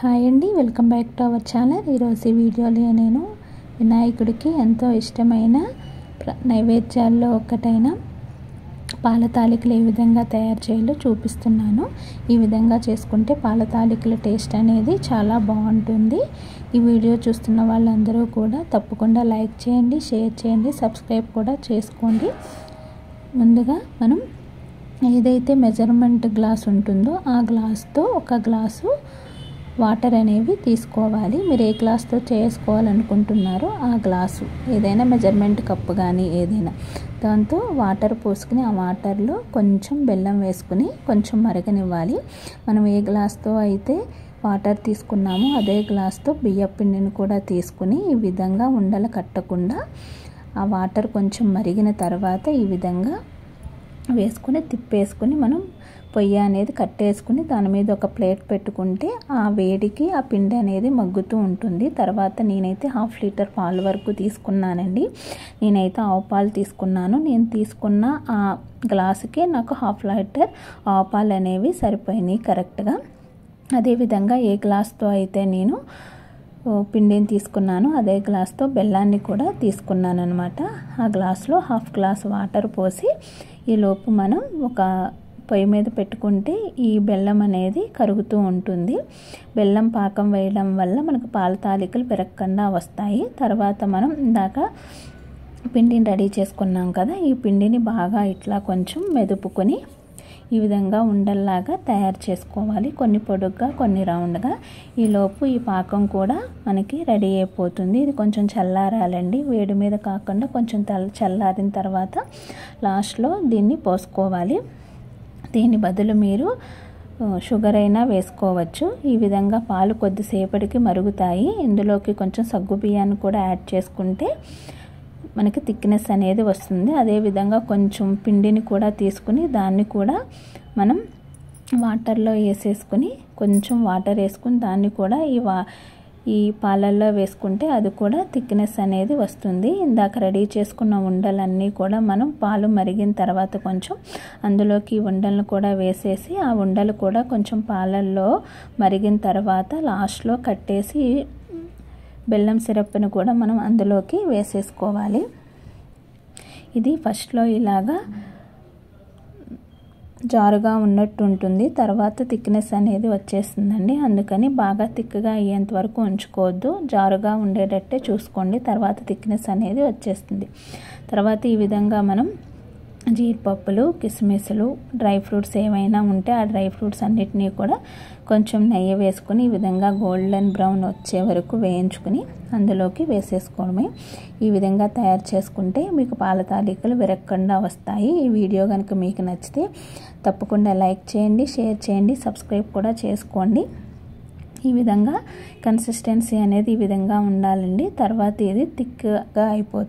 Hi అండి, welcome back to our channel. ఈరోజు ఈ వీడియోలో నేను వినాయకుడికి ఎంతో ఇష్టమైన నైవేద్యాల్లో ఒకటైన పాల తాలికలు ఏ విధంగా తయారు చేయాలో చూపిస్తున్నాను. ఈ విధంగా చేసుకుంటే పాల తాలికల టేస్ట్ అనేది చాలా బాగుంటుంది. ఈ వీడియో చూస్తున్న వాళ్ళందరూ కూడా తప్పకుండా లైక్ చేయండి, షేర్ చేయండి, సబ్స్క్రైబ్ కూడా చేసుకోండి. ముందుగా మనం ఏదైతే మెజర్మెంట్ గ్లాస్ ఉంటుందో ఆ గ్లాస్తో ఒక గ్లాసు వాటర్ అనేవి తీసుకోవాలి. మీరు ఏ గ్లాస్తో చేసుకోవాలనుకుంటున్నారో ఆ గ్లాసు, ఏదైనా మెజర్మెంట్ కప్పు కానీ ఏదైనా, దాంతో వాటర్ పోసుకుని ఆ వాటర్లో కొంచెం బెల్లం వేసుకుని కొంచెం మరగనివ్వాలి. మనం ఏ గ్లాస్తో అయితే వాటర్ తీసుకున్నామో అదే గ్లాస్తో బియ్యం పిండిని కూడా తీసుకుని ఈ విధంగా ఉండలు కట్టకుండా ఆ వాటర్ కొంచెం మరిగిన తర్వాత ఈ విధంగా వేసుకుని తిప్పేసుకుని మనం పొయ్యి అనేది కట్టేసుకుని దాని మీద ఒక ప్లేట్ పెట్టుకుంటే ఆ వేడికి ఆ పిండి అనేది మగ్గుతూ ఉంటుంది. తర్వాత నేనైతే 1/2 లీటర్ పాలు వరకు తీసుకున్నానండి. నేనైతే ఆవు పాలు తీసుకున్నాను. నేను తీసుకున్న ఆ గ్లాసుకి నాకు 1/2 లీటర్ ఆవు పాలు అనేవి సరిపోయినాయి కరెక్ట్గా. అదేవిధంగా ఏ గ్లాస్తో అయితే నేను పిండిని తీసుకున్నాను అదే గ్లాస్తో బెల్లాన్ని కూడా తీసుకున్నాను అనమాట. ఆ గ్లాస్లో 1/2 గ్లాస్ వాటర్ పోసి ఈలోపు మనం ఒక పొయ్యి మీద పెట్టుకుంటే ఈ బెల్లం అనేది కరుగుతూ ఉంటుంది. బెల్లం పాకం వేయడం వల్ల మనకు పాల తాలికలు పెరగకుండా వస్తాయి. తర్వాత మనం ఇందాక పిండిని రెడీ చేసుకున్నాం కదా, ఈ పిండిని బాగా ఇట్లా కొంచెం మెదుపుకొని ఈ విధంగా ఉండల్లాగా తయారు చేసుకోవాలి. కొన్ని పొడుగ్గా కొన్ని రౌండ్గా. ఈలోపు ఈ పాకం కూడా మనకి రెడీ అయిపోతుంది. ఇది కొంచెం చల్లారాలండి, వేడి మీద కాకుండా కొంచెం చల్లారిన తర్వాత లాస్ట్లో దీన్ని పోసుకోవాలి. దీని బదులు మీరు షుగర్ అయినా వేసుకోవచ్చు. ఈ విధంగా పాలు కొద్దిసేపటికి మరుగుతాయి. ఇందులోకి కొంచెం సగ్గు బియ్యాన్ని కూడా యాడ్ చేసుకుంటే మనకి థిక్నెస్ అనేది వస్తుంది. అదేవిధంగా కొంచెం పిండిని కూడా తీసుకుని దాన్ని కూడా మనం వాటర్లో వేసేసుకుని కొంచెం వాటర్ వేసుకుని దాన్ని కూడా ఈ పాలల్లో వేసుకుంటే అది కూడా థిక్నెస్ అనేది వస్తుంది. ఇందాక రెడీ చేసుకున్న ఉండలన్నీ కూడా మనం పాలు మరిగిన తర్వాత కొంచెం అందులోకి ఉండలను కూడా వేసేసి ఆ ఉండలు కూడా కొంచెం పాలల్లో మరిగిన తర్వాత లాస్ట్లో కట్టేసి బెల్లం సిరప్ను కూడా మనం అందులోకి వేసేసుకోవాలి. ఇది ఫస్ట్లో ఇలాగా జారుగా ఉన్నట్టు ఉంటుంది, తర్వాత థిక్నెస్ అనేది వచ్చేస్తుందండి. అందుకని బాగా థిక్గా అయ్యేంత వరకు ఉంచుకోవద్దు, జారుగా ఉండేటట్టే చూసుకోండి. తర్వాత థిక్నెస్ అనేది వచ్చేస్తుంది. తర్వాత ఈ విధంగా మనం జీడిపప్పులు, కిస్మిస్లు, డ్రై ఫ్రూట్స్ ఏమైనా ఉంటే ఆ డ్రై ఫ్రూట్స్ అన్నిటినీ కూడా కొంచెం నెయ్యి వేసుకుని ఈ విధంగా గోల్డెన్ బ్రౌన్ వచ్చే వరకు వేయించుకుని అందులోకి వేసేసుకోవడమే. ఈ విధంగా తయారు చేసుకుంటే మీకు పాల తాలికలు విరగకుండా వస్తాయి. ఈ వీడియో కనుక మీకు నచ్చితే తప్పకుండా లైక్ చేయండి, షేర్ చేయండి, సబ్స్క్రైబ్ కూడా చేసుకోండి. ఈ విధంగా కన్సిస్టెన్సీ అనేది ఈ విధంగా ఉండాలండి. తర్వాత ఇది థిక్గా అయిపోతుంది.